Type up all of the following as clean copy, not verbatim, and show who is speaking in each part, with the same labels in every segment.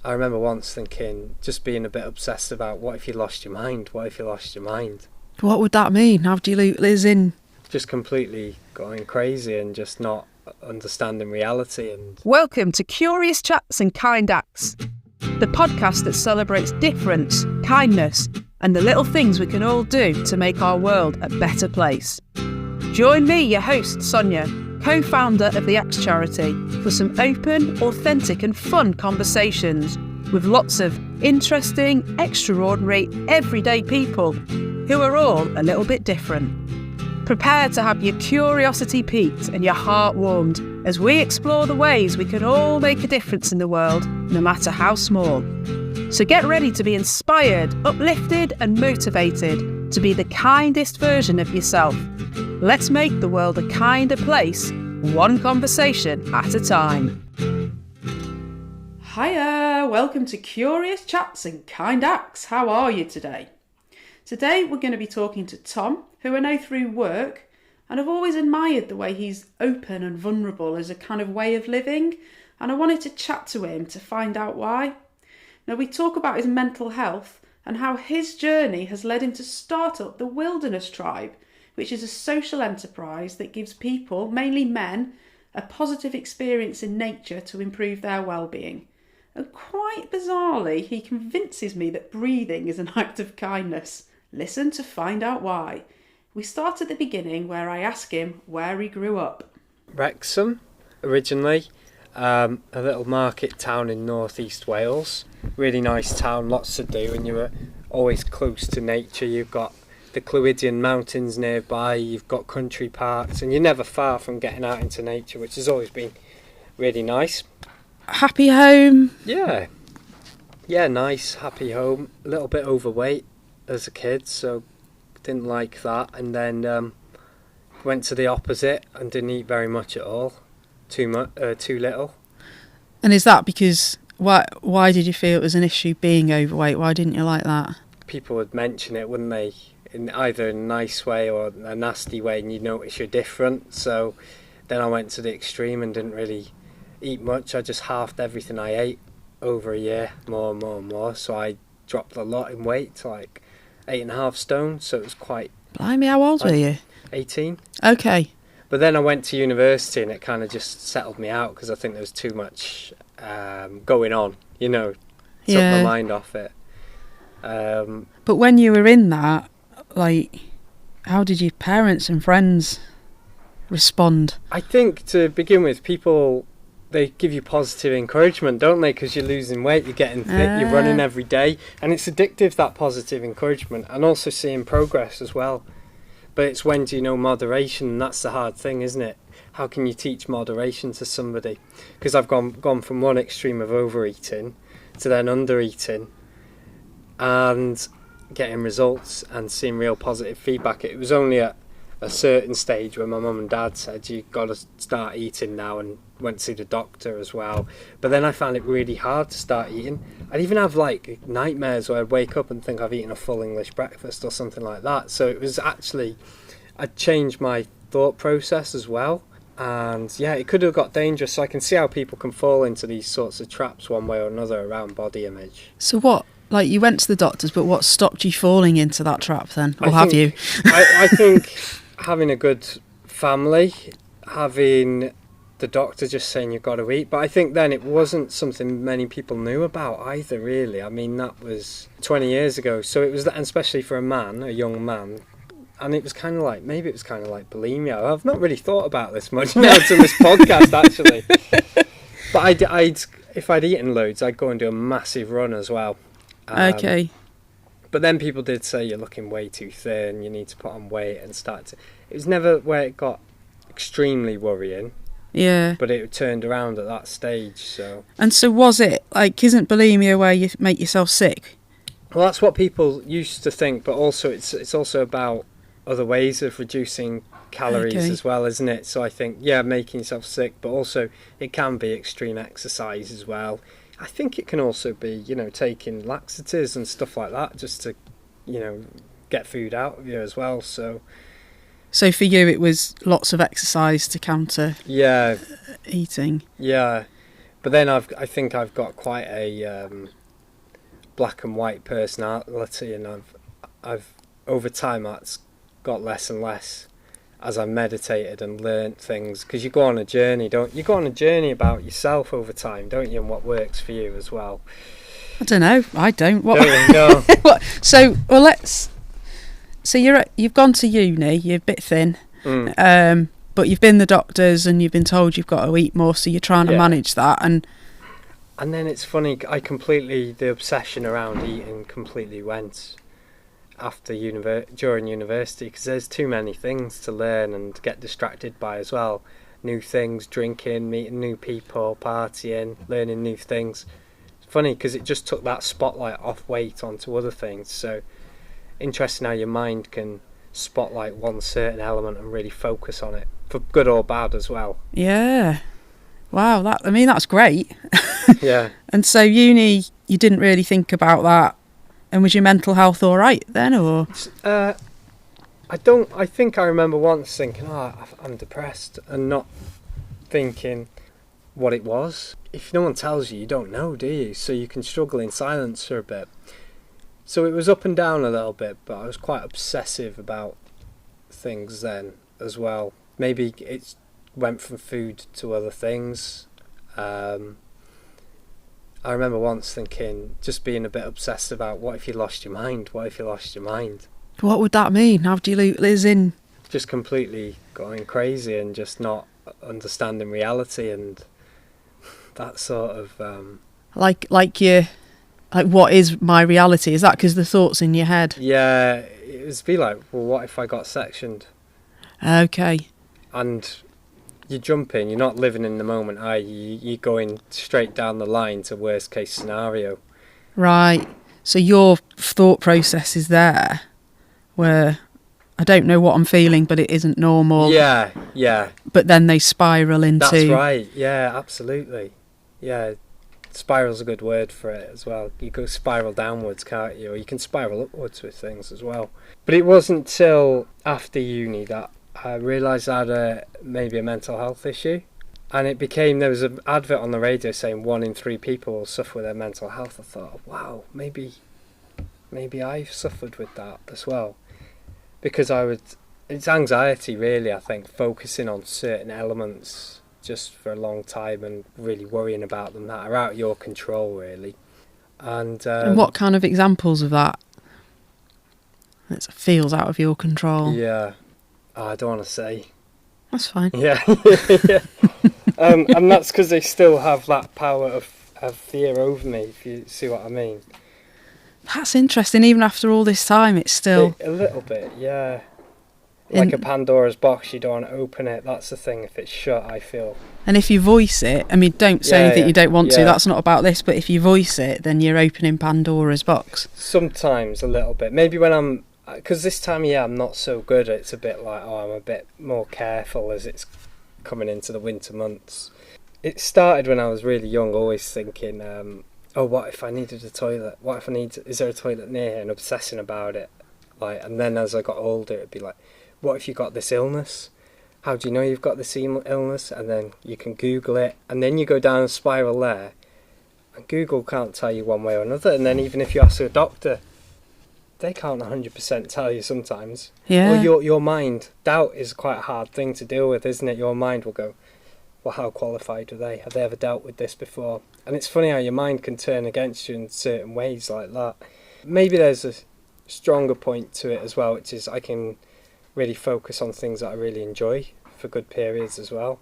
Speaker 1: I remember once thinking, just being a bit obsessed about what if you lost your mind? What if you lost your mind?
Speaker 2: What would that mean? How do you lose in?
Speaker 1: Just completely going crazy and just not understanding reality. And
Speaker 3: Welcome to Curious Chats and Kind Acts, the podcast that celebrates difference, kindness, and the little things we can all do to make our world a better place. Join me, your host, Sonia, co-founder of the Axe Charity, for some open, authentic and fun conversations with lots of interesting, extraordinary, everyday people who are all a little bit different. Prepare to have your curiosity piqued and your heart warmed as we explore the ways we can all make a difference in the world, no matter how small. So get ready to be inspired, uplifted and motivated to be the kindest version of yourself. Let's make the world a kinder place, one conversation at a time.
Speaker 4: Hiya, welcome to Curious Chats and Kind Acts. How are you today? Today we're going to be talking to Tom, who I know through work, and I've always admired the way he's open and vulnerable as a kind of way of living, and I wanted to chat to him to find out why. Now we talk about his mental health and how his journey has led him to start up the Wilderness Tribe, which is a social enterprise that gives people, mainly men, a positive experience in nature to improve their well-being. And quite bizarrely, he convinces me that breathing is an act of kindness. Listen to find out why. We start at the beginning where I ask him where he grew up.
Speaker 1: Wrexham, originally, a little market town in northeast Wales. Really nice town, lots to do, and you're always close to nature. You've got the Clwydian Mountains nearby, you've got country parks, and you're never far from getting out into nature, which has always been really nice.
Speaker 2: Happy home?
Speaker 1: Yeah, nice, happy home. A little bit overweight as a kid, so didn't like that. And then went to the opposite and didn't eat very much at all. Too little.
Speaker 2: And is that because, why did you feel it was an issue being overweight? Why didn't you like that?
Speaker 1: People would mention it, wouldn't they? In either a nice way or a nasty way, and you'd notice you're different. So then I went to the extreme and didn't really eat much. I just halved everything I ate over a year, more and more and more. So I dropped a lot in weight to like 8.5 stone. So it was quite...
Speaker 2: Blimey, how old were you?
Speaker 1: 18.
Speaker 2: Okay.
Speaker 1: But then I went to university and it kind of just settled me out because I think there was too much going on, took my mind off it.
Speaker 2: But when you were in that, how did your parents and friends respond?
Speaker 1: I think to begin with, people, they give you positive encouragement, don't they? Because you're losing weight, you're getting fit, you're running every day. And it's addictive, that positive encouragement, and also seeing progress as well. But it's when do you know moderation, and that's the hard thing, isn't it? How can you teach moderation to somebody? Because I've gone from one extreme of overeating to then undereating and getting results and seeing real positive feedback. It was only at a certain stage where my mum and dad said you've got to start eating now, and went to see the doctor as well. But then I found it really hard to start eating. I'd even have nightmares where I'd wake up and think I've eaten a full English breakfast or something like that. So it was actually, I'd changed my thought process as well. And yeah, it could have got dangerous. So I can see how people can fall into these sorts of traps one way or another around body image.
Speaker 2: So what, you went to the doctors, but what stopped you falling into that trap then? Or have you?
Speaker 1: I think having a good family, having the doctor just saying you've got to eat. But I think then it wasn't something many people knew about either, really. I mean, that was 20 years ago. So it was that, and especially for a young man. And it was kind of like, maybe it was kind of like bulimia. I've not really thought about this much now to this podcast, actually. But if I'd eaten loads, I'd go and do a massive run as well.
Speaker 2: Okay.
Speaker 1: But then people did say you're looking way too thin, you need to put on weight and start to... It was never where it got extremely worrying.
Speaker 2: Yeah.
Speaker 1: But it turned around at that stage, so...
Speaker 2: And so was it, isn't bulimia where you make yourself sick?
Speaker 1: Well, that's what people used to think, but also it's also about other ways of reducing calories as well, isn't it? So I think, making yourself sick, but also it can be extreme exercise as well. I think it can also be, taking laxatives and stuff like that just to, get food out of you as well. So
Speaker 2: for you, it was lots of exercise to counter eating.
Speaker 1: Yeah. But then I think I've got quite a black and white personality, and I've over time that's got less and less as I meditated and learnt things. Because you go on a journey, you go on a journey about yourself over time, don't you, and what works for you as well.
Speaker 2: I don't know. I don't. What?
Speaker 1: Don't you know?
Speaker 2: What? So you've gone to uni. You're a bit thin, but you've been the doctors and you've been told you've got to eat more. So you're trying to manage that. And
Speaker 1: then it's funny. The obsession around eating completely went after during university, because there's too many things to learn and get distracted by as well. New things, drinking, meeting new people, partying, learning new things. Funny because it just took that spotlight off weight onto other things. So interesting how your mind can spotlight one certain element and really focus on it, for good or bad as well.
Speaker 2: Yeah, wow, that's great.
Speaker 1: Yeah.
Speaker 2: And so uni, you didn't really think about that, and was your mental health all right then, or?
Speaker 1: I think I remember once thinking, I'm depressed, and not thinking what it was. If no one tells you, you don't know, do you? So you can struggle in silence for a bit. So it was up and down a little bit, but I was quite obsessive about things then as well. Maybe it went from food to other things. I remember once thinking, just being a bit obsessed about, what if you lost your mind? What if you lost your mind?
Speaker 2: What would that mean? How do you lose in?
Speaker 1: Just completely going crazy and just not understanding reality, and that sort of
Speaker 2: like what is my reality? Is that because the thoughts in your head?
Speaker 1: Yeah, it was be like, well, what if I got sectioned?
Speaker 2: Okay.
Speaker 1: And you're jumping, you're not living in the moment, are you? You're going straight down the line to worst case scenario.
Speaker 2: Right. So your thought process is there, where I don't know what I'm feeling, but it isn't normal.
Speaker 1: Yeah.
Speaker 2: But then they spiral into...
Speaker 1: That's right, yeah, absolutely. Yeah, spiral's a good word for it as well. You go spiral downwards, can't you? Or you can spiral upwards with things as well. But it wasn't till after uni that I realised I had maybe a mental health issue. And there was an advert on the radio saying 1 in 3 people will suffer with their mental health. I thought, wow, maybe I've suffered with that as well. Because it's anxiety really, I think, focusing on certain elements just for a long time and really worrying about them that are out of your control really. And
Speaker 2: what kind of examples of that? It feels out of your control.
Speaker 1: Yeah, I don't want to say.
Speaker 2: That's fine.
Speaker 1: Yeah. Yeah. And that's because they still have that power of fear over me, if you see what I mean.
Speaker 2: That's interesting. Even after all this time, it's still...
Speaker 1: A little bit, yeah. Like a Pandora's box, you don't want to open it. That's the thing. If it's shut, I feel. And
Speaker 2: if you voice it, I mean, don't say anything you don't want to. That's not about this. But if you voice it, then you're opening Pandora's box.
Speaker 1: Sometimes a little bit. Maybe when because this time of year I'm not so good. It's a bit like, I'm a bit more careful as it's coming into the winter months. It started when I was really young, always thinking, what if I needed a toilet? What if is there a toilet near here? And obsessing about it. And then as I got older, it'd be like, what if you got this illness? How do you know you've got this illness? And then you can Google it, and then you go down a spiral there, and Google can't tell you one way or another. And then even if you ask a doctor, they can't 100% tell you sometimes.
Speaker 2: Yeah.
Speaker 1: Or your mind, doubt is quite a hard thing to deal with, isn't it? Your mind will go, well, how qualified are they? Have they ever dealt with this before? And it's funny how your mind can turn against you in certain ways like that. Maybe there's a stronger point to it as well, which is I can really focus on things that I really enjoy for good periods as well,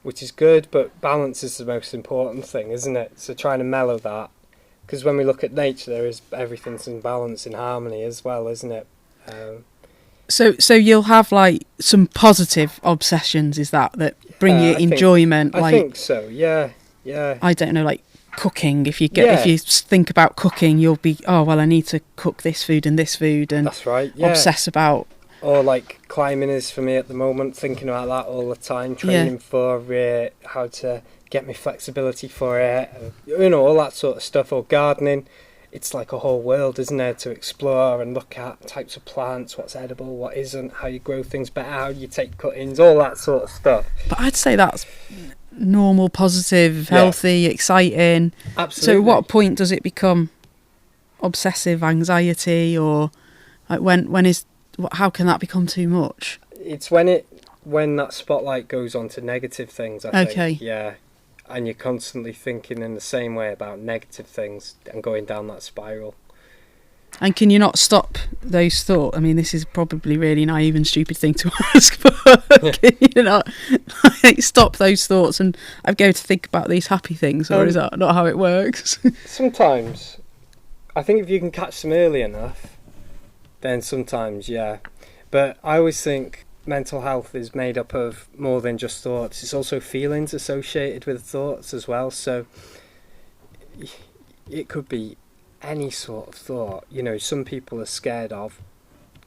Speaker 1: which is good, but balance is the most important thing, isn't it? So trying to mellow that, because when we look at nature, everything's in balance, in harmony as well, isn't it?
Speaker 2: So you'll have some positive obsessions, is that bring you enjoyment?
Speaker 1: I think so, yeah.
Speaker 2: I don't know, cooking. If you think about cooking, you'll be, I need to cook this food and this food, and
Speaker 1: that's right. Yeah.
Speaker 2: Obsess about.
Speaker 1: Or climbing is for me at the moment, thinking about that all the time, training for how to get my flexibility for it, all that sort of stuff. Or gardening, it's like a whole world, isn't there, to explore and look at types of plants, what's edible, what isn't, how you grow things better, how you take cuttings, all that sort of stuff.
Speaker 2: But I'd say that's normal, positive, healthy, exciting.
Speaker 1: Absolutely.
Speaker 2: So at what point does it become obsessive anxiety, or like how can that become too much?
Speaker 1: It's when that spotlight goes on to negative things, I think. Yeah. And you're constantly thinking in the same way about negative things and going down that spiral.
Speaker 2: And can you not stop those thoughts? I mean, this is probably really naive and stupid thing to ask, but can you not stop those thoughts and I go to think about these happy things, or is that not how it works?
Speaker 1: Sometimes. I think if you can catch them early enough, then sometimes, yeah. But I always think mental health is made up of more than just thoughts. It's also feelings associated with thoughts as well. So it could be any sort of thought. You know, some people are scared of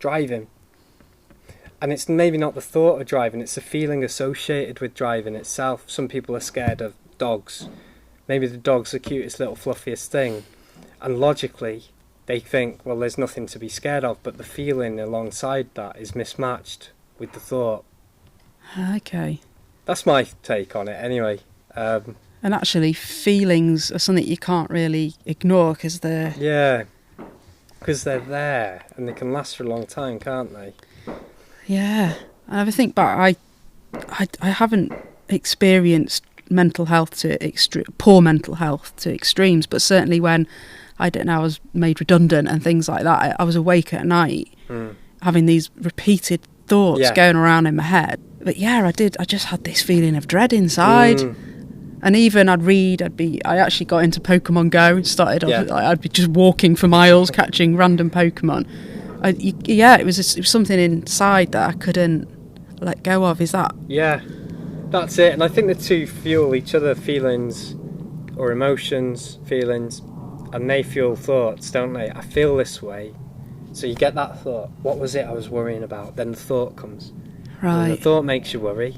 Speaker 1: driving. And it's maybe not the thought of driving, it's the feeling associated with driving itself. Some people are scared of dogs. Maybe the dog's the cutest little fluffiest thing. And logically, they think, well, there's nothing to be scared of, but the feeling alongside that is mismatched with the thought.
Speaker 2: Okay.
Speaker 1: That's my take on it anyway.
Speaker 2: And actually, feelings are something you can't really ignore because they're...
Speaker 1: Yeah, because they're there and they can last for a long time, can't they?
Speaker 2: Yeah. I ever think back, I haven't experienced mental health to poor mental health to extremes, but certainly when, I don't know, I was made redundant and things like that, I was awake at night having these repeated thoughts going around in my head. But yeah, I just had this feeling of dread inside. And even I actually got into Pokemon Go and started off, I'd be just walking for miles catching random Pokemon. It was something inside that I couldn't let go of. Is that?
Speaker 1: Yeah, that's it. And I think the two fuel each other, feelings or emotions, feelings, and they fuel thoughts, don't they? I feel this way. So you get that thought, what was it I was worrying about? Then the thought comes.
Speaker 2: Right.
Speaker 1: And the thought makes you worry,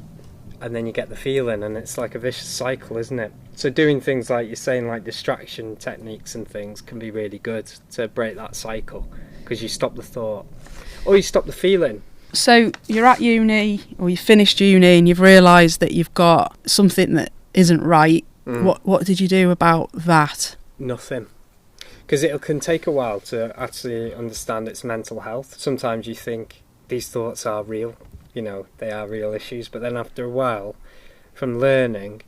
Speaker 1: and then you get the feeling, and it's like a vicious cycle, isn't it? So doing things like you're saying, like distraction techniques and things, can be really good to break that cycle, because you stop the thought, or you stop the feeling.
Speaker 2: So you're at uni, or you finished uni, and you've realised that you've got something that isn't right. What did you do about that?
Speaker 1: Nothing. Because it can take a while to actually understand its mental health. Sometimes you think these thoughts are real, you know, they are real issues, but then after a while, from learning,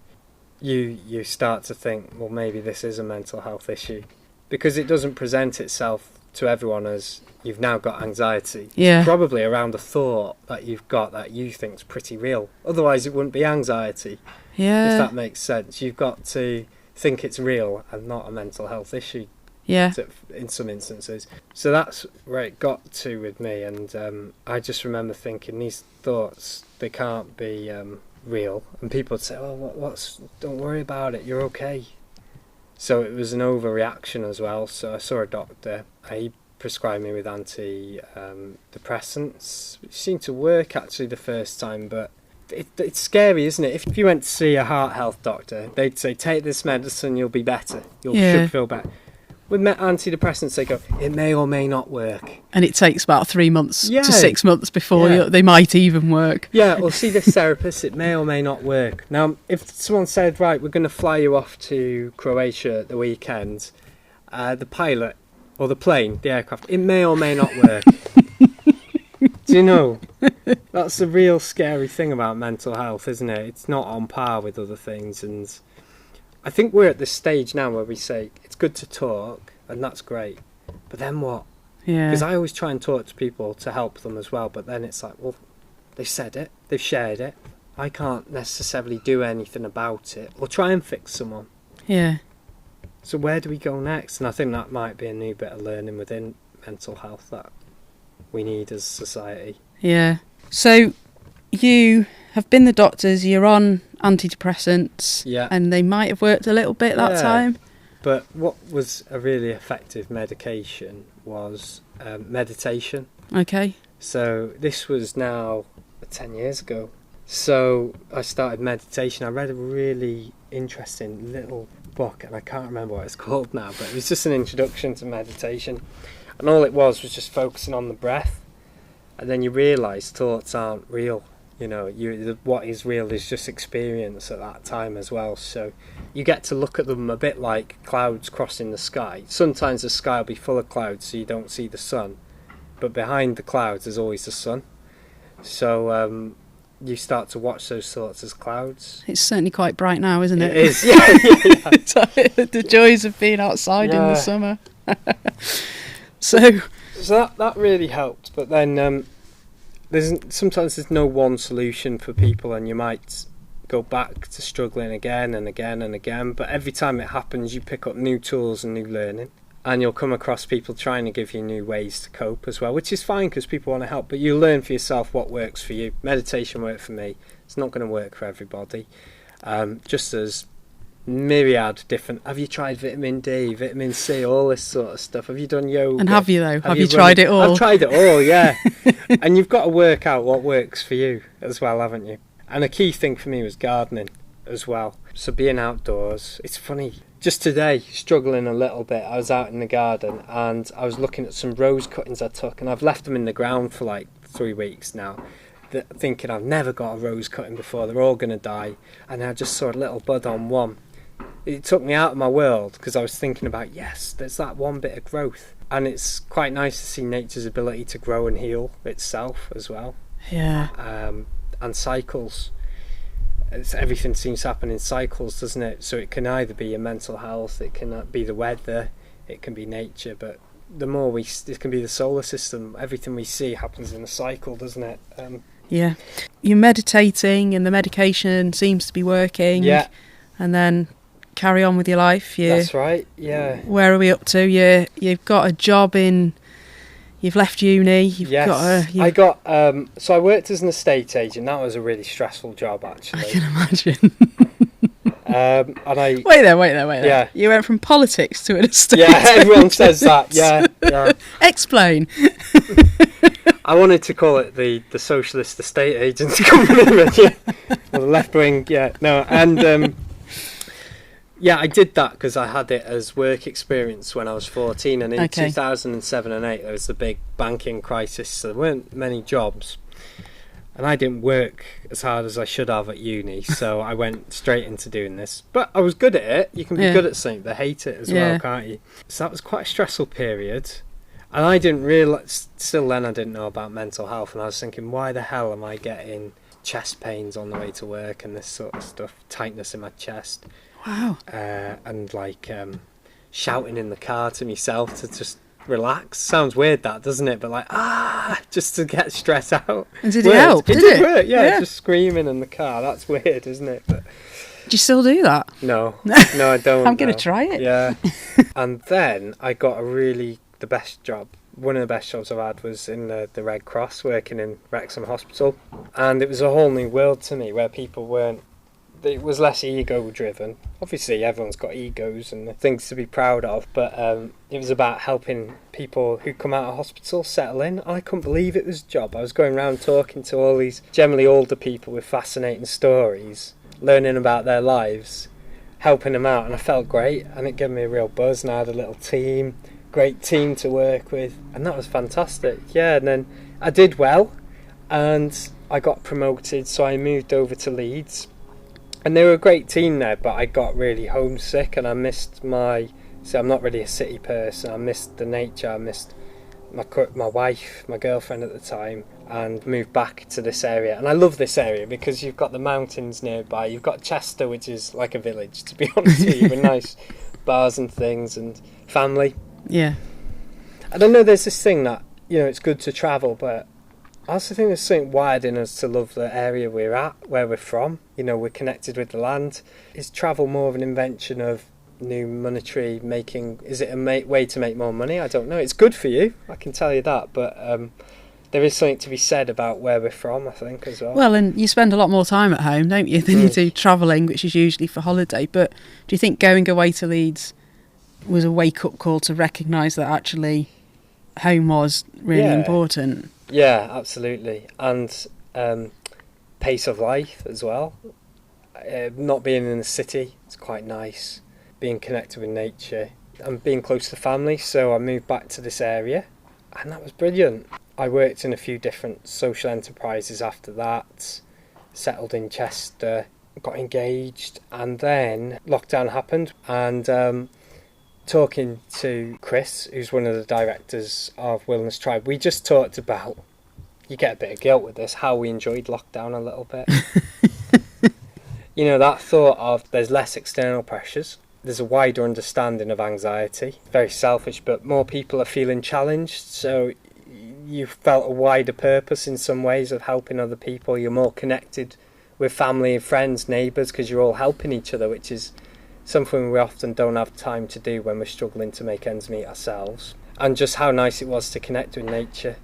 Speaker 1: you start to think, well, maybe this is a mental health issue. Because it doesn't present itself to everyone as you've now got anxiety.
Speaker 2: Yeah.
Speaker 1: It's probably around a thought that you've got that you think's pretty real. Otherwise it wouldn't be anxiety.
Speaker 2: Yeah.
Speaker 1: If that makes sense. You've got to think it's real and not a mental health issue.
Speaker 2: Yeah.
Speaker 1: In some instances. So that's where it got to with me, and I just remember thinking these thoughts, they can't be real. And people would say, oh, don't worry about it, you're okay. So it was an overreaction as well. So I saw a doctor. He prescribed me with antidepressants, which seemed to work actually the first time, but it's scary, isn't it? If you went to see a heart health doctor, they'd say, take this medicine, you'll be better. You should feel better. With antidepressants, they go, it may or may not work. And
Speaker 2: it takes about 3 months to 6 months before they might even work.
Speaker 1: Yeah, or see this therapist, it may or may not work. Now, if someone said, right, we're going to fly you off to Croatia at the weekend, the pilot, or the plane, the aircraft, it may or may not work. Do you know? That's the real scary thing about mental health, isn't it? It's not on par with other things, and I think we're at this stage now where we say it's good to talk, and that's great, but then what?
Speaker 2: Yeah.
Speaker 1: Because I always try and talk to people to help them as well, but then it's like, well, they've said it, they've shared it. I can't necessarily do anything about it or try and fix someone.
Speaker 2: Yeah.
Speaker 1: So where do we go next? And I think that might be a new bit of learning within mental health that we need as a society.
Speaker 2: Yeah. So you have been the doctors, you're on antidepressants, and they might have worked a little bit that time.
Speaker 1: But what was a really effective medication was meditation.
Speaker 2: Okay.
Speaker 1: So this was now 10 years ago. So I started meditation. I read a really interesting little book, and I can't remember what it's called now, but it was just an introduction to meditation. And all it was just focusing on the breath. And then you realise thoughts aren't real. You know, what is real is just experience at that time as well. So you get to look at them a bit like clouds crossing the sky. Sometimes the sky will be full of clouds so you don't see the sun. But behind the clouds there's always the sun. So you start to watch those thoughts as clouds.
Speaker 2: It's certainly quite bright now, isn't it?
Speaker 1: It is, yeah.
Speaker 2: The joys of being outside in the summer. So
Speaker 1: that really helped. But then sometimes there's no one solution for people, and you might go back to struggling again and again and again. But every time it happens, you pick up new tools and new learning. And you'll come across people trying to give you new ways to cope as well, which is fine because people want to help. But you learn for yourself what works for you. Meditation worked for me. It's not going to work for everybody. Just as myriad different. Have you tried vitamin D, vitamin C, all this sort of stuff? Have you done yoga?
Speaker 2: And have you though? Have you tried it all?
Speaker 1: I've tried it all, yeah. And you've got to work out what works for you as well, haven't you? And a key thing for me was gardening as well. So being outdoors. It's funny. Just today, struggling a little bit, I was out in the garden and I was looking at some rose cuttings I took, and I've left them in the ground for like 3 weeks now, thinking I've never got a rose cutting before, they're all going to die. And I just saw a little bud on one. It took me out of my world because I was thinking about, yes, there's that one bit of growth. And it's quite nice to see nature's ability to grow and heal itself as well.
Speaker 2: Yeah.
Speaker 1: And cycles. Everything seems to happen in cycles, doesn't it? So it can either be your mental health, it can be the weather, it can be nature, but the more it can be the solar system. Everything we see happens in a cycle, doesn't it?
Speaker 2: Yeah. You're meditating and the medication seems to be working.
Speaker 1: Yeah.
Speaker 2: And then carry on with your life.
Speaker 1: That's right, yeah.
Speaker 2: Where are we up to? You've got a job you've left uni.
Speaker 1: So I worked as an estate agent. That was a really stressful job, actually.
Speaker 2: I can imagine. Wait there.
Speaker 1: Yeah.
Speaker 2: You went from politics to an estate
Speaker 1: Yeah, everyone
Speaker 2: agent.
Speaker 1: says that. Yeah.
Speaker 2: Explain.
Speaker 1: I wanted to call it the Socialist Estate Agents Company, but yeah. Or the left wing, yeah. No, and yeah, I did that because I had it as work experience when I was 14, and in 2007 and 8 there was the big banking crisis, so there weren't many jobs, and I didn't work as hard as I should have at uni, so I went straight into doing this. But I was good at it. You can be good at something but hate it as well, can't you? So that was quite a stressful period, and I didn't realise, still then I didn't know about mental health, and I was thinking, why the hell am I getting chest pains on the way to work and this sort of stuff, tightness in my chest.
Speaker 2: Wow.
Speaker 1: And like shouting in the car to myself to just relax. Sounds weird, that, doesn't it? But like, just to get stress out.
Speaker 2: And did it help?
Speaker 1: It did work, yeah. Just screaming in the car. That's weird, isn't it? But
Speaker 2: do you still do that?
Speaker 1: No, I don't.
Speaker 2: I'm going to try it.
Speaker 1: Yeah. And then I got the best job. One of the best jobs I've had was in the Red Cross, working in Wrexham Hospital. And it was a whole new world to me where people weren't, it was less ego driven. Obviously everyone's got egos and things to be proud of, but it was about helping people who come out of hospital settle in. I couldn't believe it was a job. I was going around talking to all these generally older people with fascinating stories, learning about their lives, helping them out, and I felt great, and it gave me a real buzz, and I had a little team, great team to work with, and that was fantastic. Yeah, and then I did well and I got promoted, so I moved over to Leeds. And they were a great team there, but I got really homesick and I missed so I'm not really a city person. I missed the nature, I missed my wife, my girlfriend at the time, and moved back to this area. And I love this area because you've got the mountains nearby. You've got Chester, which is like a village, to be honest with you, with nice bars and things and family.
Speaker 2: Yeah.
Speaker 1: And I know there's this thing that, it's good to travel, but I also think there's something wired in us to love the area we're at, where we're from. We're connected with the land. Is travel more of an invention of new monetary making? Is it a way to make more money? I don't know. It's good for you, I can tell you that, but there is something to be said about where we're from, I think, as well.
Speaker 2: Well, and you spend a lot more time at home, don't you, than you do travelling, which is usually for holiday. But do you think going away to Leeds was a wake-up call to recognise that actually home was really important?
Speaker 1: Yeah, absolutely. And pace of life as well. Not being in the city, it's quite nice. being connected with nature and being close to family. So I moved back to this area, and that was brilliant. I worked in a few different social enterprises after that, settled in Chester, got engaged, and then lockdown happened. And talking to Chris, who's one of the directors of Wilderness Tribe, we just talked about, you get a bit of guilt with this, how we enjoyed lockdown a little bit. You know, that thought of there's less external pressures, there's a wider understanding of anxiety. Very selfish, but more people are feeling challenged, so you felt a wider purpose in some ways of helping other people. You're more connected with family and friends, neighbours, because you're all helping each other, which is something we often don't have time to do when we're struggling to make ends meet ourselves. And just how nice it was to connect with nature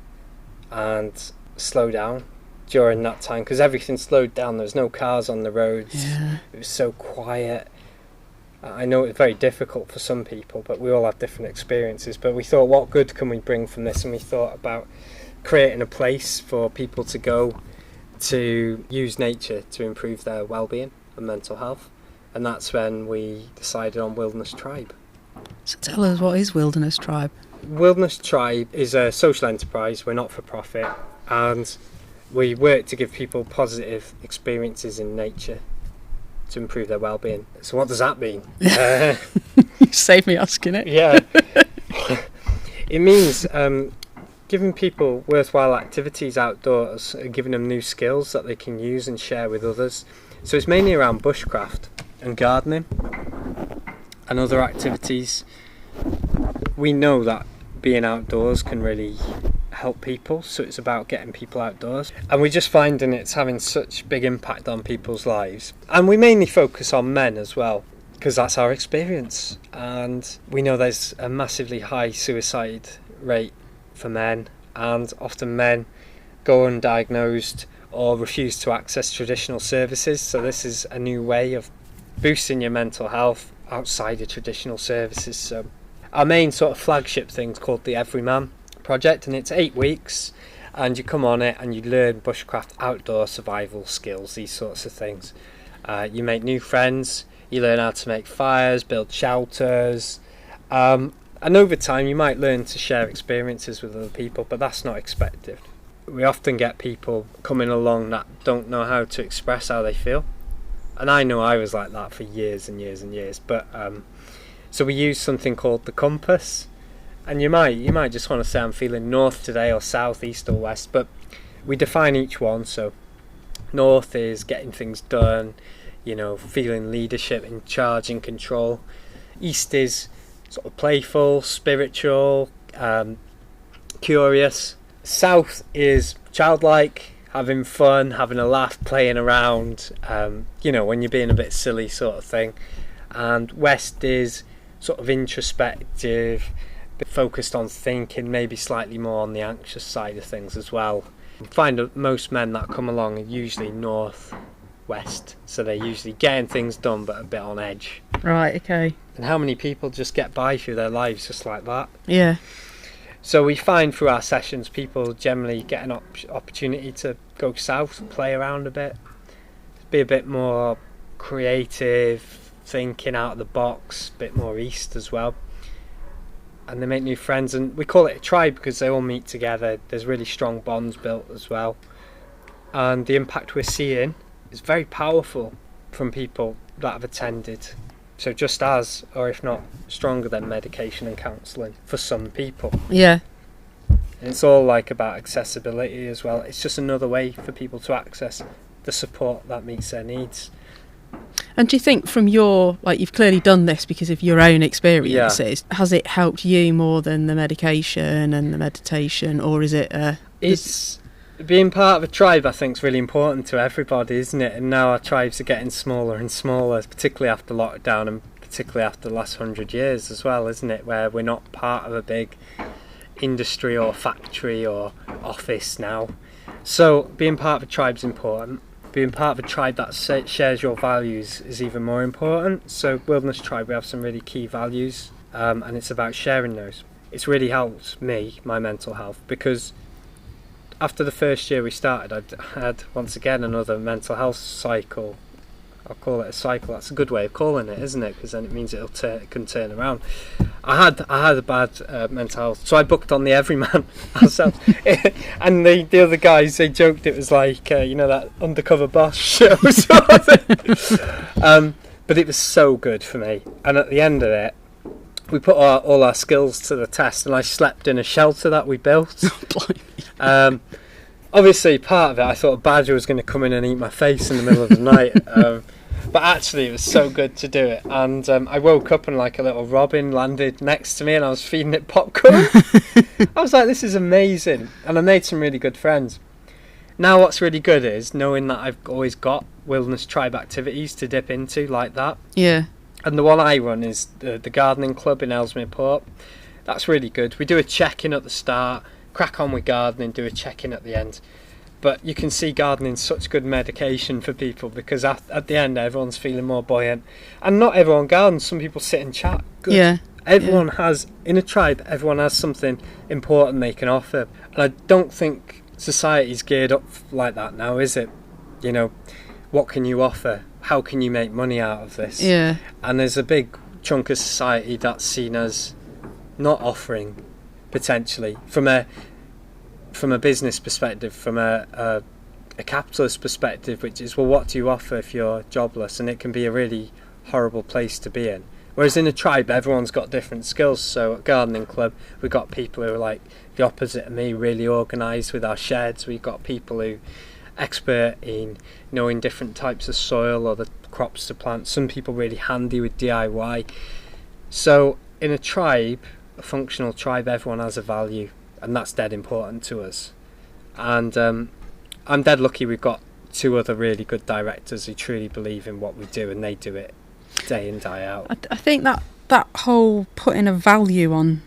Speaker 1: and slow down during that time, because everything slowed down. There was no cars on the roads.
Speaker 2: Yeah.
Speaker 1: It was so quiet. I know it's very difficult for some people, but we all have different experiences. But we thought, what good can we bring from this? And we thought about creating a place for people to go to use nature to improve their well-being and mental health. And that's when we decided on Wilderness Tribe.
Speaker 2: So tell us, what is Wilderness Tribe?
Speaker 1: Wilderness Tribe is a social enterprise. We're not for profit, and we work to give people positive experiences in nature to improve their well-being. So what does that mean?
Speaker 2: Save me asking it.
Speaker 1: Yeah. It means giving people worthwhile activities outdoors and giving them new skills that they can use and share with others. So it's mainly around bushcraft and gardening and other activities. We know that being outdoors can really help people, so it's about getting people outdoors, and we're just finding it's having such big impact on people's lives. And we mainly focus on men as well, because that's our experience, and we know there's a massively high suicide rate for men, and often men go undiagnosed or refuse to access traditional services. So this is a new way of boosting your mental health outside of traditional services. So our main sort of flagship thing's called the Everyman Project, and it's 8 weeks, and you come on it and you learn bushcraft, outdoor survival skills, these sorts of things. You make new friends, you learn how to make fires, build shelters, and over time you might learn to share experiences with other people, but that's not expected. We often get people coming along that don't know how to express how they feel, and I know I was like that for years and years and years. But so we use something called the compass, and you might just want to say I'm feeling north today, or south, east or west, but we define each one. So north is getting things done, you know, feeling leadership, in charge and control. East is sort of playful, spiritual, curious. South is childlike, having fun, having a laugh, playing around, you know, when you're being a bit silly sort of thing. And west is sort of introspective, focused on thinking, maybe slightly more on the anxious side of things as well. I find that most men that come along are usually north west, so they're usually getting things done but a bit on edge.
Speaker 2: Right, okay.
Speaker 1: And how many people just get by through their lives just like that?
Speaker 2: Yeah.
Speaker 1: So we find through our sessions people generally get an opportunity to go south, play around a bit, be a bit more creative, thinking out of the box, a bit more east as well. And they make new friends, and we call it a tribe because they all meet together. There's really strong bonds built as well, and the impact we're seeing is very powerful from people that have attended. So just as, or if not stronger than, medication and counselling for some people.
Speaker 2: Yeah.
Speaker 1: And it's all like about accessibility as well. It's just another way for people to access the support that meets their needs.
Speaker 2: And do you think from your, like, you've clearly done this because of your own experiences, has it helped you more than the medication and the meditation, or is it
Speaker 1: It's being part of a tribe, I think, is really important to everybody, isn't it? And now our tribes are getting smaller and smaller, particularly after lockdown, and particularly after the last 100 years as well, isn't it? Where we're not part of a big industry or factory or office now. So being part of a tribe is important. Being part of a tribe that shares your values is even more important. So Wilderness Tribe, we have some really key values, and it's about sharing those. It's really helped me, my mental health, because after the first year we started, I had once again another mental health cycle. I'll call it a cycle. That's a good way of calling it, isn't it? Because then it means it can turn around. I had a bad mental health, so I booked on the Everyman ourselves. And the other guys, they joked it was like that Undercover Boss show sort of thing. But it was so good for me. And at the end of it, we put all our skills to the test, and I slept in a shelter that we built. Obviously, part of it, I thought a badger was going to come in and eat my face in the middle of the night. But actually, it was so good to do it. And I woke up and like a little robin landed next to me, and I was feeding it popcorn. I was like, this is amazing. And I made some really good friends. Now what's really good is knowing that I've always got wilderness tribe activities to dip into like that.
Speaker 2: Yeah.
Speaker 1: And the one I run is the gardening club in Ellesmere Port. That's really good. We do a check-in at the start, crack on with gardening, do a check-in at the end. But you can see gardening's such good medication for people, because at the end everyone's feeling more buoyant. And not everyone gardens. Some people sit and chat. Good.
Speaker 2: Yeah.
Speaker 1: Everyone has, in a tribe, everyone has something important they can offer. And I don't think society's geared up like that now, is it? What can you offer? How can you make money out of this?
Speaker 2: Yeah.
Speaker 1: And there's a big chunk of society that's seen as not offering, potentially, from a business perspective, from a capitalist perspective, which is, well, what do you offer if you're jobless? And it can be a really horrible place to be in. Whereas in a tribe, everyone's got different skills. So at Gardening Club, we've got people who are like the opposite of me, really organised with our sheds. We've got people who expert in knowing different types of soil or the crops to plant. Some people really handy with DIY. So in a tribe, a functional tribe, everyone has a value, and that's dead important to us. And I'm dead lucky we've got two other really good directors who truly believe in what we do, and they do it day in, day out.
Speaker 2: I think that whole putting a value on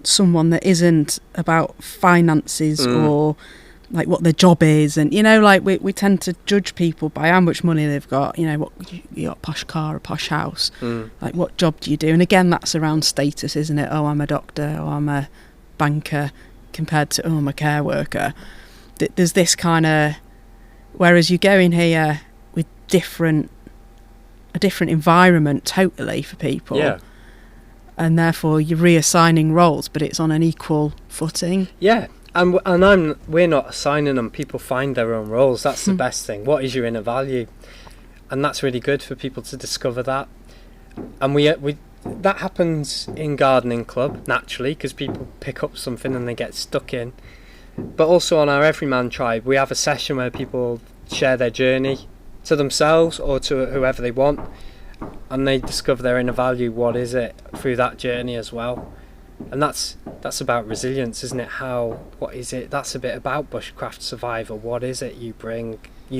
Speaker 2: someone that isn't about finances or like what their job is, and like we tend to judge people by how much money they've got, what you got, a posh car, a posh house, like what job do you do? And again, that's around status, isn't it? Oh, I'm a doctor, or I'm a banker, compared to, oh, I'm a care worker. There's this kind of, whereas you go in here with a different environment totally for people,
Speaker 1: Yeah.
Speaker 2: and therefore you're reassigning roles, but it's on an equal footing.
Speaker 1: Yeah. And we're not assigning them. People find their own roles. That's the best thing. What is your inner value? And that's really good for people to discover that. And we that happens in Gardening Club naturally, because people pick up something and they get stuck in. But also on our Everyman tribe, we have a session where people share their journey to themselves or to whoever they want, and they discover their inner value. What is it through that journey as well? And that's about resilience, isn't it? What is it? That's a bit about bushcraft survival. What is it you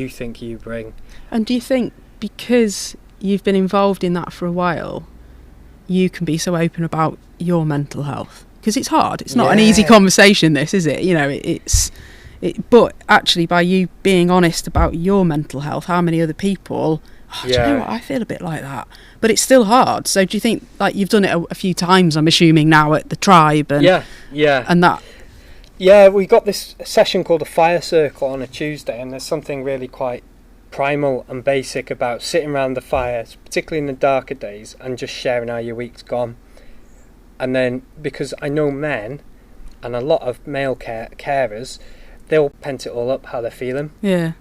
Speaker 1: think you bring?
Speaker 2: And do you think because you've been involved in that for a while, you can be so open about your mental health? Because it's hard. It's not an easy conversation, this, is it? But actually, by you being honest about your mental health, how many other people... do you know what? I feel a bit like that. But it's still hard. So do you think, like, you've done it a few times, I'm assuming, now at the tribe? And, and that...
Speaker 1: Yeah, we got this session called a fire circle on a Tuesday, and there's something really quite primal and basic about sitting around the fire, particularly in the darker days, and just sharing how your week's gone. And then, because I know men, and a lot of male carers, they'll pent it all up how they're feeling.
Speaker 2: Yeah.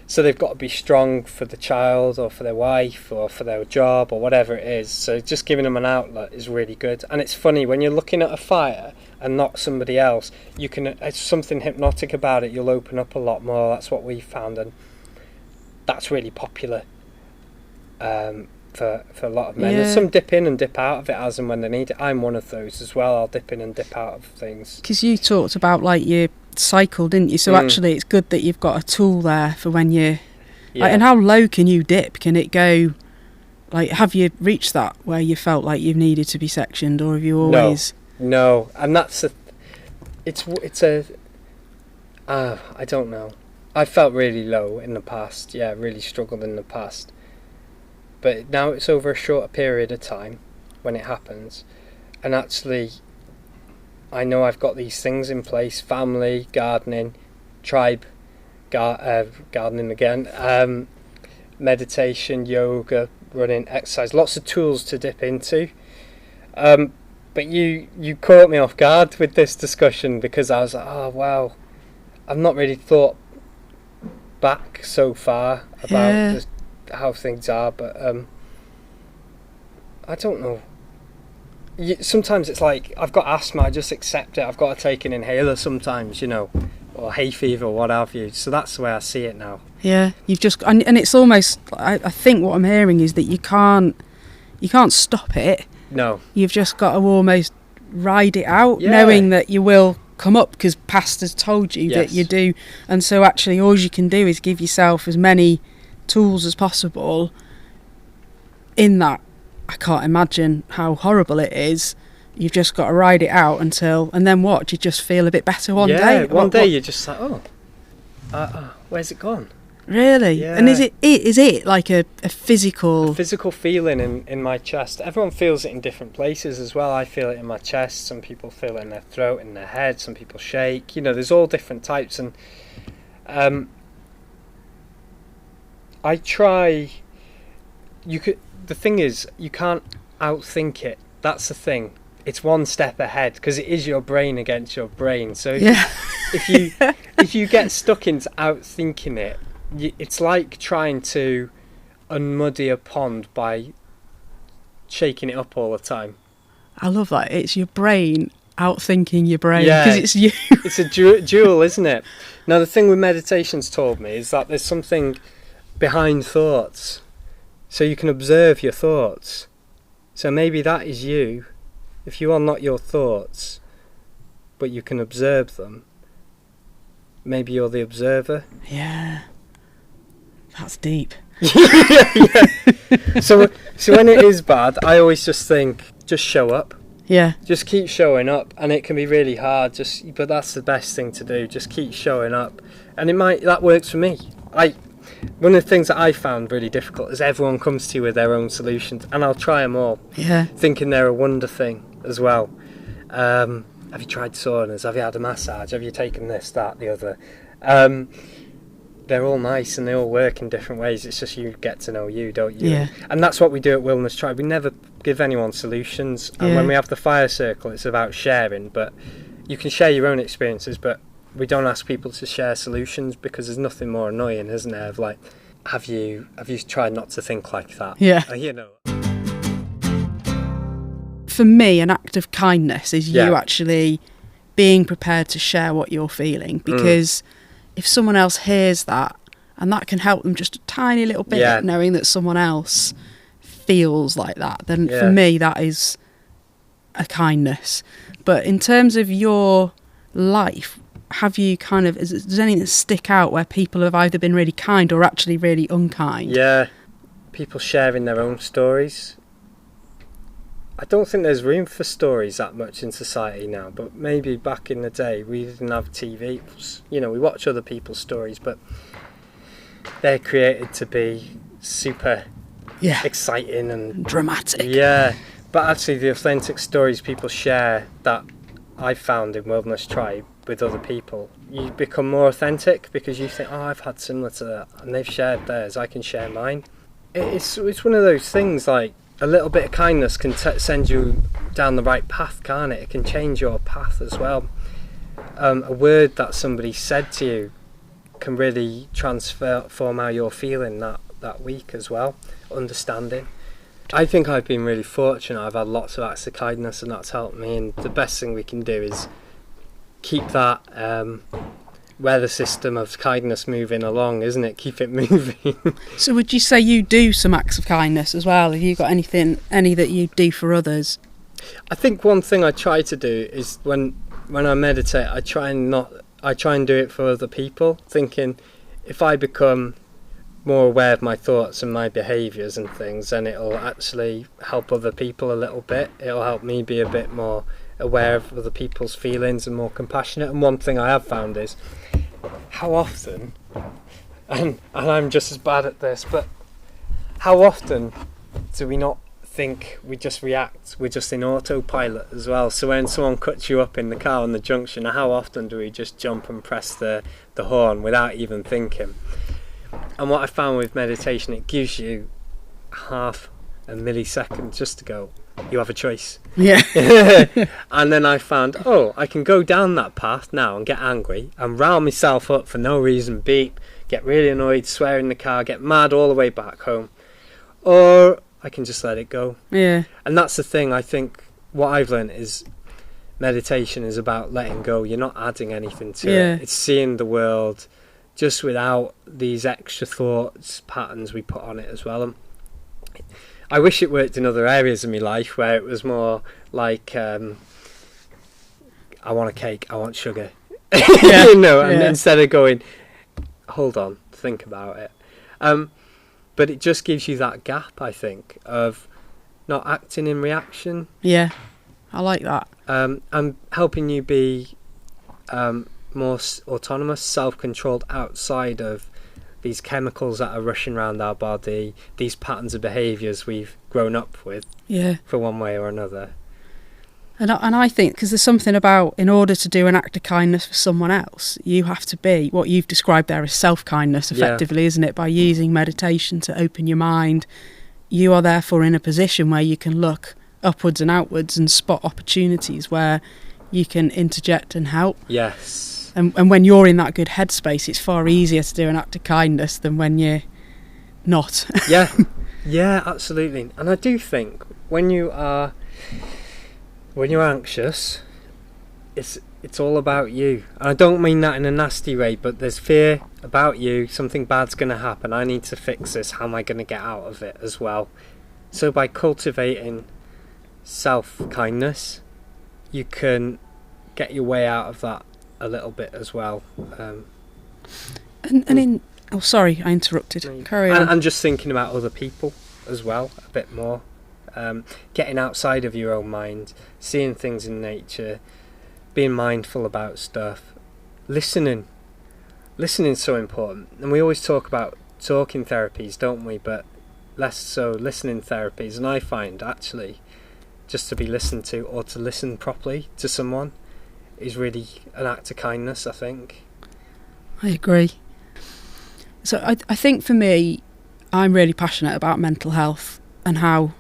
Speaker 1: So they've got to be strong for the child or for their wife or for their job or whatever it is. So just giving them an outlet is really good. And it's funny, when you're looking at a fire and not somebody else, it's something hypnotic about it. You'll open up a lot more. That's what we found, and that's really popular for a lot of men.
Speaker 2: Yeah.
Speaker 1: There's some dip in and dip out of it as and when they need it. I'm one of those as well. I'll dip in and dip out of things.
Speaker 2: Because you talked about like your cycle, didn't you? So actually it's good that you've got a tool there for when you like, and how low can you dip? Can it go, like, have you reached that where you felt like you've needed to be sectioned, or have you always...
Speaker 1: No, and that's I don't know. I felt really low in the past, really struggled in the past, but now it's over a shorter period of time when it happens, and actually I know I've got these things in place: family, gardening, tribe, gardening again, meditation, yoga, running, exercise, lots of tools to dip into. But you caught me off guard with this discussion, because I was like, oh wow, I've not really thought back so far about how things are, but I don't know. Sometimes it's like, I've got asthma, I just accept it. I've got to take an inhaler sometimes, or hay fever or what have you. So that's the way I see it now.
Speaker 2: Yeah, you've just, and it's almost, I think what I'm hearing is that you can't stop it.
Speaker 1: No.
Speaker 2: You've just got to almost ride it out, knowing that you will come up, because past has told you that you do. And so actually all you can do is give yourself as many tools as possible in that. I can't imagine how horrible it is. You've just got to ride it out until, and then what? Do you just feel a bit better one day?
Speaker 1: Yeah, one day you're just like, where's it gone?
Speaker 2: Really?
Speaker 1: Yeah.
Speaker 2: And is it like a physical...
Speaker 1: A physical feeling in my chest. Everyone feels it in different places as well. I feel it in my chest. Some people feel it in their throat, in their head. Some people shake. There's all different types. And I try... The thing is, you can't outthink it. That's the thing. It's one step ahead, because it is your brain against your brain. So if you get stuck into outthinking it, it's like trying to unmuddy a pond by shaking it up all the time.
Speaker 2: I love that. It's your brain outthinking your brain, because it's you.
Speaker 1: It's a duel, isn't it? Now, the thing with meditation's told me is that there's something behind thoughts. So you can observe your thoughts. So maybe that is you. If you are not your thoughts, but you can observe them, maybe you're the observer.
Speaker 2: Yeah. That's deep.
Speaker 1: Yeah. So when it is bad, I always just think, just show up.
Speaker 2: Yeah.
Speaker 1: Just keep showing up, and it can be really hard, but that's the best thing to do. Just keep showing up. And that works for me. One of the things that I found really difficult is everyone comes to you with their own solutions, and I'll try them all, thinking they're a wonder thing as well. Have you tried saunas? Have you had a massage? Have you taken this, that, the other? They're all nice and they all work in different ways. It's just you get to know you, don't you?
Speaker 2: Yeah.
Speaker 1: And that's what we do at Wilderness Tribe. We never give anyone solutions. And when we have the fire circle, it's about sharing. But you can share your own experiences, but we don't ask people to share solutions, because there's nothing more annoying, isn't there? Of like, have you tried not to think like that?
Speaker 2: Yeah. For me, an act of kindness is you actually being prepared to share what you're feeling, because if someone else hears that, and that can help them just a tiny little bit, knowing that someone else feels like that, then for me that is a kindness. But in terms of your life, have you does anything stick out where people have either been really kind or actually really unkind?
Speaker 1: Yeah, people sharing their own stories. I don't think there's room for stories that much in society now, but maybe back in the day we didn't have TV. We watch other people's stories, but they're created to be super exciting and
Speaker 2: dramatic.
Speaker 1: Yeah, but actually the authentic stories people share that I've found in Wilderness Tribe with other people, you become more authentic, because you think, I've had similar to that, and they've shared theirs, I can share mine. It's one of those things, like, a little bit of kindness can send you down the right path, can't it? It can change your path as well. A word that somebody said to you can really transform how you're feeling that week as well. Understanding. I think I've been really fortunate. I've had lots of acts of kindness, and that's helped me, and the best thing we can do is keep that weather system of kindness moving along, isn't it? Keep it moving.
Speaker 2: So would you say you do some acts of kindness as well? Have you got any that you do for others?
Speaker 1: I think one thing I try to do is when I meditate, I try and do it for other people, thinking if I become more aware of my thoughts and my behaviours and things, then it'll actually help other people a little bit. It'll help me be a bit more aware of other people's feelings and more compassionate. And one thing I have found is how often, and I'm just as bad at this, but how often do we not think, we just react, we're just in autopilot as well? So when someone cuts you up in the car on the junction, how often do we just jump and press the horn without even thinking? And what I found with meditation, it gives you half a millisecond just to go, you have a choice.
Speaker 2: Yeah.
Speaker 1: And then I found, I can go down that path now and get angry and rile myself up for no reason, beep, get really annoyed, swear in the car, get mad all the way back home. Or I can just let it go.
Speaker 2: Yeah.
Speaker 1: And that's the thing, I think what I've learned is meditation is about letting go. You're not adding anything to it. It's seeing the world just without these extra thoughts, patterns we put on it as well. And I wish it worked in other areas of my life where it was more like, I want a cake, I want sugar.
Speaker 2: Yeah.
Speaker 1: And instead of going, hold on, think about it. But it just gives you that gap, I think, of not acting in reaction.
Speaker 2: Yeah, I like that.
Speaker 1: And helping you be more autonomous, self-controlled outside of these chemicals that are rushing around our body, these patterns of behaviours we've grown up with, for one way or another.
Speaker 2: And I think, because there's something about, in order to do an act of kindness for someone else, you have to be, what you've described there as self-kindness, effectively, isn't it? By using meditation to open your mind, you are therefore in a position where you can look upwards and outwards and spot opportunities where you can interject and help.
Speaker 1: Yes.
Speaker 2: And when you're in that good headspace, it's far easier to do an act of kindness than when you're not.
Speaker 1: Yeah, absolutely. And I do think when you're anxious, it's all about you. And I don't mean that in a nasty way, but there's fear about you, something bad's going to happen, I need to fix this, how am I going to get out of it as well? So by cultivating self-kindness, you can get your way out of that a little bit as well.
Speaker 2: Sorry, I interrupted. Carry on.
Speaker 1: And just thinking about other people as well, a bit more. Getting outside of your own mind, seeing things in nature, being mindful about stuff, listening. Listening's so important. And we always talk about talking therapies, don't we? But less so listening therapies. And I find actually just to be listened to, or to listen properly to someone, is really an act of kindness, I think.
Speaker 2: I agree. So I think for me, I'm really passionate about mental health and how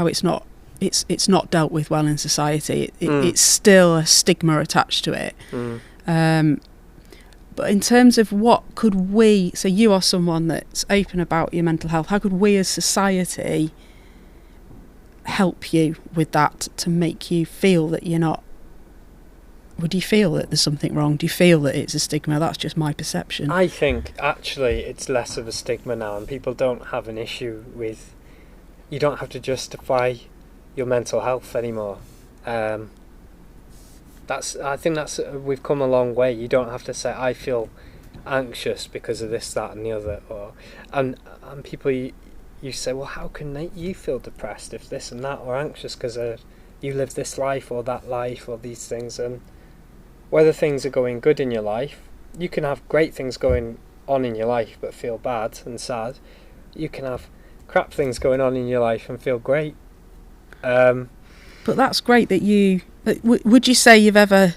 Speaker 2: it's not dealt with well in society. It's still a stigma attached to it. But in terms of what could we, so you are someone that's open about your mental health, how could we as society help you with that to make you feel that you're not, would you feel that there's something wrong? Do you feel that it's a stigma? That's just my perception.
Speaker 1: I think actually it's less of a stigma now, and people don't have an issue with, you don't have to justify your mental health anymore. I think we've come a long way. You don't have to say I feel anxious because of this, that and the other, and people you say, well, how can you feel depressed if this and that, or anxious because you live this life or that life or these things. And whether things are going good in your life, you can have great things going on in your life but feel bad and sad. You can have crap things going on in your life and feel great.
Speaker 2: But that's great that you... Would you say you've ever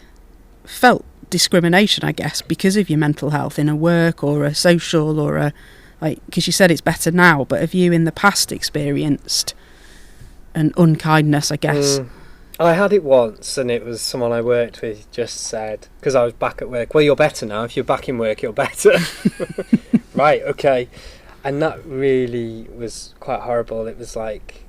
Speaker 2: felt discrimination, I guess, because of your mental health in a work or a social or a... because you said it's better now, but have you in the past experienced an unkindness, I guess?
Speaker 1: I had it once, and it was someone I worked with just said, because I was back at work, well, you're better now. If you're back in work, you're better. Right, okay. And that really was quite horrible. It was like,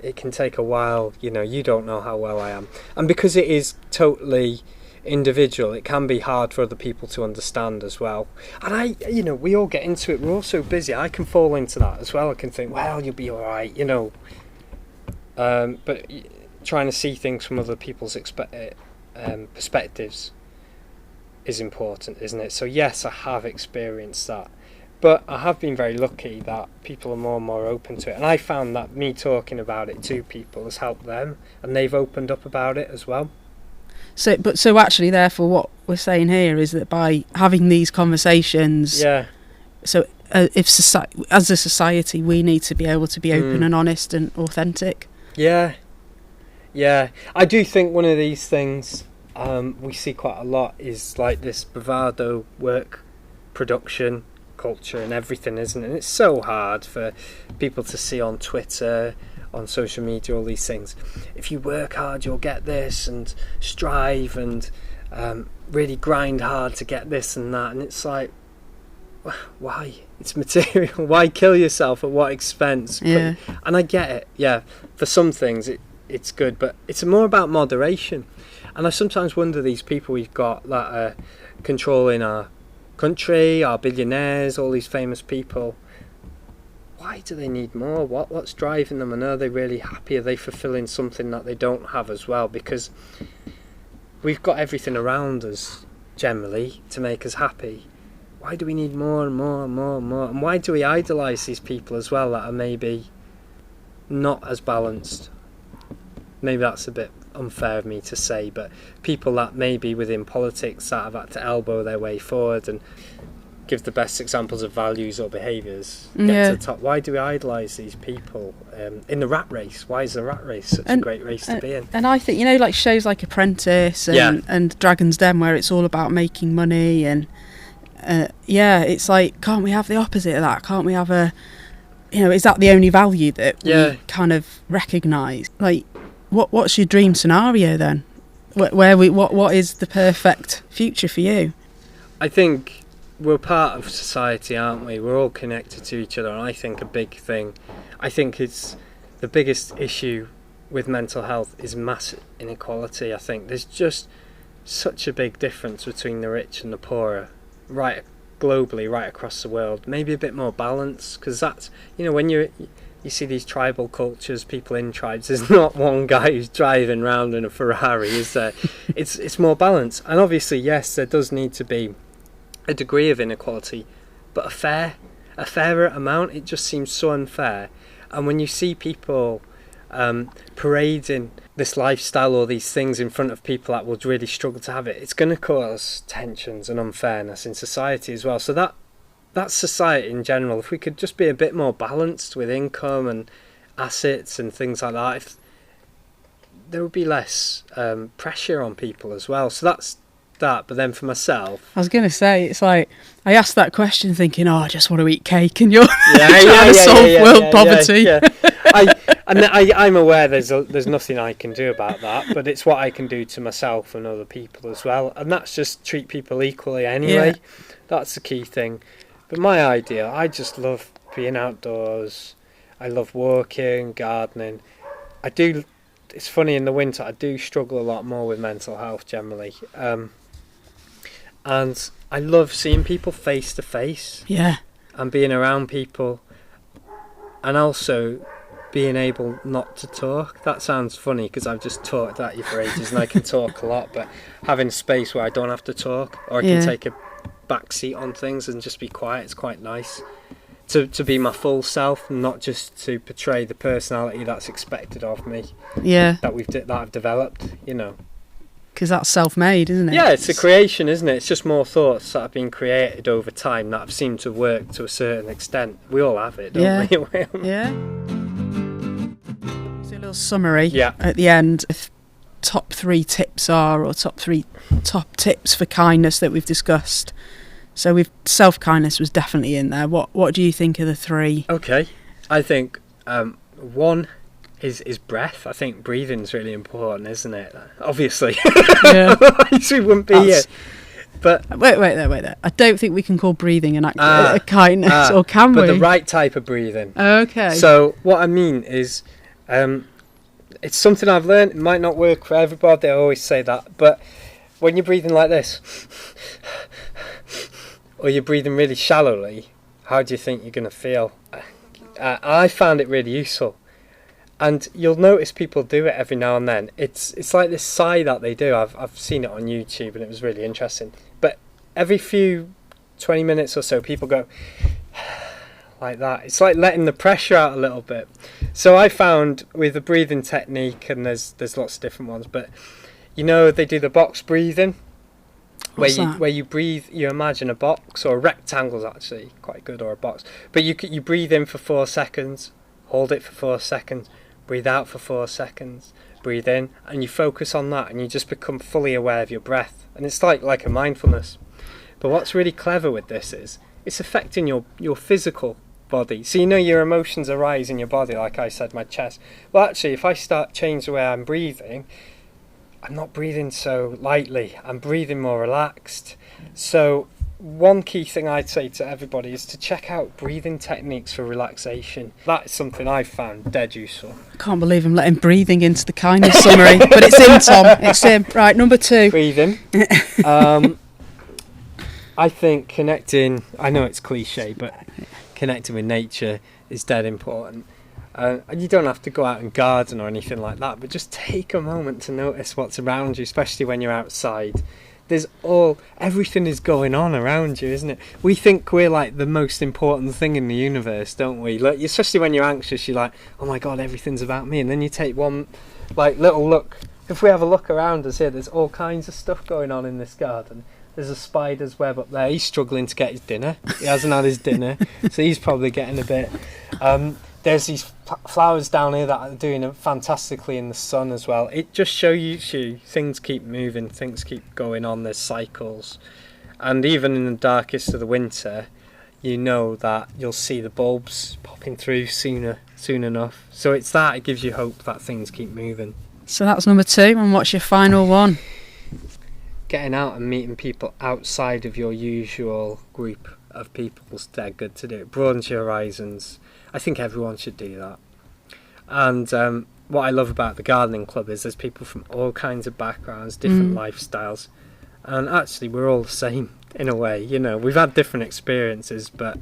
Speaker 1: it can take a while, you don't know how well I am. And because it is totally individual, it can be hard for other people to understand as well. And we all get into it, we're all so busy. I can fall into that as well. I can think, well, you'll be alright, but trying to see things from other people's perspectives is important, isn't it? So yes, I have experienced that, but I have been very lucky that people are more and more open to it, and I found that me talking about it to people has helped them, and they've opened up about it as well.
Speaker 2: So actually, therefore, what we're saying here is that by having these conversations, so as a society, we need to be able to be open and honest and authentic. Yeah.
Speaker 1: I do think one of these things we see quite a lot is like this bravado work production culture and everything, isn't it? And it's so hard for people to see on Twitter, on social media, all these things. If you work hard, you'll get this, and strive and really grind hard to get this and that. And it's like, why? It's material. Why kill yourself? At what expense?
Speaker 2: Yeah.
Speaker 1: And I get it. Yeah, for some things it's good, but it's more about moderation. And I sometimes wonder, these people we've got that are controlling our country, our billionaires, all these famous people, why do they need more? What's driving them? And are they really happy? Are they fulfilling something that they don't have as well? Because we've got everything around us generally to make us happy. Why do we need more and more and more and more? And why do we idolise these people as well that are maybe not as balanced? Maybe that's a bit unfair of me to say, but people that maybe within politics that have had to elbow their way forward and give the best examples of values or behaviours get to the top. Why do we idolise these people in the rat race? Why is the rat race such a great race to be in?
Speaker 2: And I think, like shows like Apprentice and Dragon's Den, where it's all about making money, and it's like, can't we have the opposite of that? Can't we have is that the only value that we kind of recognise? Like, what's your dream scenario then? What is the perfect future for you?
Speaker 1: I think we're part of society, aren't we? We're all connected to each other, and I think a big thing, I think it's the biggest issue with mental health is mass inequality. I think there's just such a big difference between the rich and the poorer, right globally, right across the world. Maybe a bit more balance, because that's, when you see these tribal cultures, people in tribes, there's not one guy who's driving around in a Ferrari, is there? It's more balance. And obviously, yes, there does need to be a degree of inequality, but a fairer amount. It just seems so unfair. And when you see people parading this lifestyle or these things in front of people that would really struggle to have it, it's going to cause tensions and unfairness in society as well. So that's society in general. If we could just be a bit more balanced with income and assets and things like that, if there would be less pressure on people as well. So that's that. But then for myself,
Speaker 2: I was going to say, it's like, I asked that question thinking, I just want to eat cake, and you're trying to solve world poverty.
Speaker 1: I'm aware there's nothing I can do about that, but it's what I can do to myself and other people as well, and that's just treat people equally anyway. That's the key thing. But my idea, I just love being outdoors. I love walking, gardening. It's funny, in the winter I do struggle a lot more with mental health generally, and I love seeing people face to face, and being around people, and also being able not to talk. That sounds funny because I've just talked at you for ages and I can talk a lot, but having a space where I don't have to talk, or I can take a back seat on things and just be quiet, it's quite nice to be my full self, not just to portray the personality that's expected of me that I've developed,
Speaker 2: because that's self-made, isn't it?
Speaker 1: Yeah, it's a creation, isn't it? It's just more thoughts that have been created over time that have seemed to work to a certain extent. We all have it, don't we?
Speaker 2: So a little summary at the end. If top 3 tips are, or top tips for kindness that we've discussed. So self-kindness was definitely in there. What do you think of the 3?
Speaker 1: Okay, I think one is breath. I think breathing's really important, isn't it? Obviously. Otherwise we wouldn't be here. But
Speaker 2: wait there. I don't think we can call breathing an act of kindness, or can we?
Speaker 1: But the right type of breathing.
Speaker 2: Okay.
Speaker 1: So what I mean is, it's something I've learned. It might not work for everybody. I always say that, but when you're breathing like this, or you're breathing really shallowly, how do you think you're going to feel? I found it really useful. And you'll notice people do it every now and then. It's like this sigh that they do. I've seen it on YouTube and it was really interesting. But every few 20 minutes or so, people go like that. It's like letting the pressure out a little bit. So I found with the breathing technique, and there's lots of different ones, but they do the box breathing. Where you breathe, you imagine a box, or a rectangle's actually quite good, or a box. But you breathe in for 4 seconds, hold it for 4 seconds, breathe out for 4 seconds, breathe in, and you focus on that, and you just become fully aware of your breath. And it's like a mindfulness. But what's really clever with this is it's affecting your physical body. So your emotions arise in your body, like I said, my chest. Well, actually, if I start change the way I'm breathing, I'm not breathing so lightly. I'm breathing more relaxed. So one key thing I'd say to everybody is to check out breathing techniques for relaxation. That's something I've found dead useful.
Speaker 2: Can't believe I'm letting breathing into the kindness summary, but it's in, Tom. It's in. Right, number 2.
Speaker 1: Breathing. I think connecting, I know it's cliche, but connecting with nature is dead important. And you don't have to go out and garden or anything like that, but just take a moment to notice what's around you, especially when you're outside. Everything is going on around you, isn't it? We think we're like the most important thing in the universe, don't we? Like, especially when you're anxious, you're like, oh my God, everything's about me. And then you take one little look. If we have a look around us here, there's all kinds of stuff going on in this garden. There's a spider's web up there. He's struggling to get his dinner. He hasn't had his dinner, so he's probably getting a bit. There's these flowers down here that are doing fantastically in the sun as well. It just shows you things keep moving, things keep going on, there's cycles. And even in the darkest of the winter, you know that you'll see the bulbs popping through soon enough. So it gives you hope that things keep moving.
Speaker 2: So that's number 2, and what's your final one?
Speaker 1: Getting out and meeting people outside of your usual group of people is dead good to do. It broadens your horizons. I think everyone should do that. And what I love about the gardening club is there's people from all kinds of backgrounds, different lifestyles, and actually we're all the same in a way. We've had different experiences, but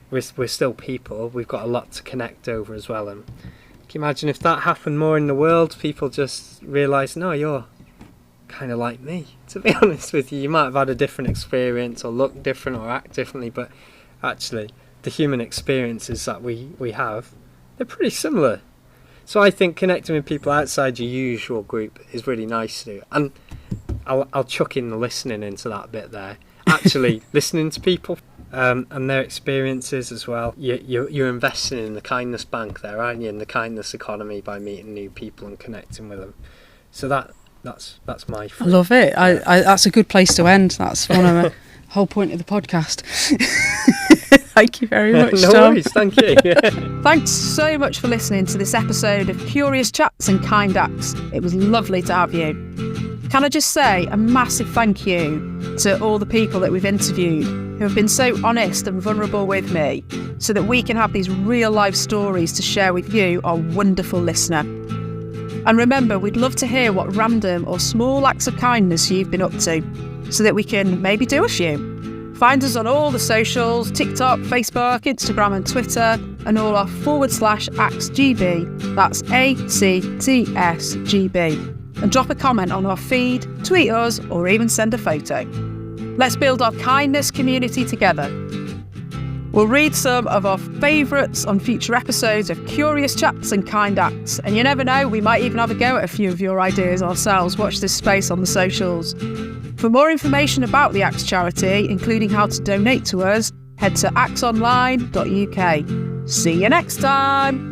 Speaker 1: we're still people. We've got a lot to connect over as well. And can you imagine if that happened more in the world? People just realise, no, you're kind of like me. To be honest with you might have had a different experience or look different or act differently, but actually the human experiences that we have, they're pretty similar. So I think connecting with people outside your usual group is really nice to do. And I'll chuck in the listening into that bit there. Actually listening to people and their experiences as well. You're investing in the kindness bank there, aren't you, in the kindness economy by meeting new people and connecting with them. So that's my
Speaker 2: I love it. I that's a good place to end. That's one of the whole point of the podcast. Thank you very much,
Speaker 1: No
Speaker 2: Tom.
Speaker 1: worries, thank you.
Speaker 3: Thanks so much for listening to this episode of Curious Chats and Kind Acts. It was lovely to have you. Can I just say a massive thank you to all the people that we've interviewed who have been so honest and vulnerable with me so that we can have these real life stories to share with you, our wonderful listener. And remember, we'd love to hear what random or small acts of kindness you've been up to so that we can maybe do a few. Find us on all the socials, TikTok, Facebook, Instagram and Twitter, and all our /ActsGB, that's ACTSGB. And drop a comment on our feed, tweet us, or even send a photo. Let's build our kindness community together. We'll read some of our favourites on future episodes of Curious Chats and Kind Acts. And you never know, we might even have a go at a few of your ideas ourselves. Watch this space on the socials. For more information about the Acts charity, including how to donate to us, head to actsonline.uk. See you next time!